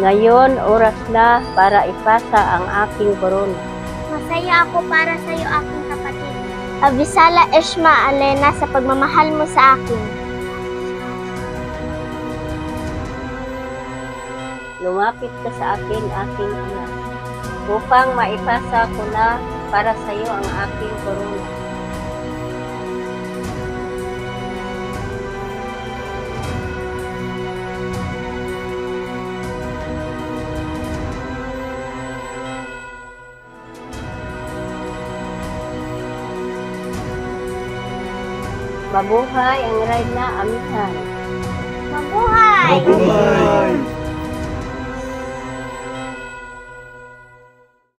Ngayon, oras na para ipasa ang aking korona. Masaya ako para sa iyo, aking kapatid. Abisala Eshma Alena sa pagmamahal mo sa akin. Lumapit ka sa akin, aking anak, upang maipasa ko na para sa iyo ang aking korona. Mabuhay ang Reyna Amihan. Mabuhay!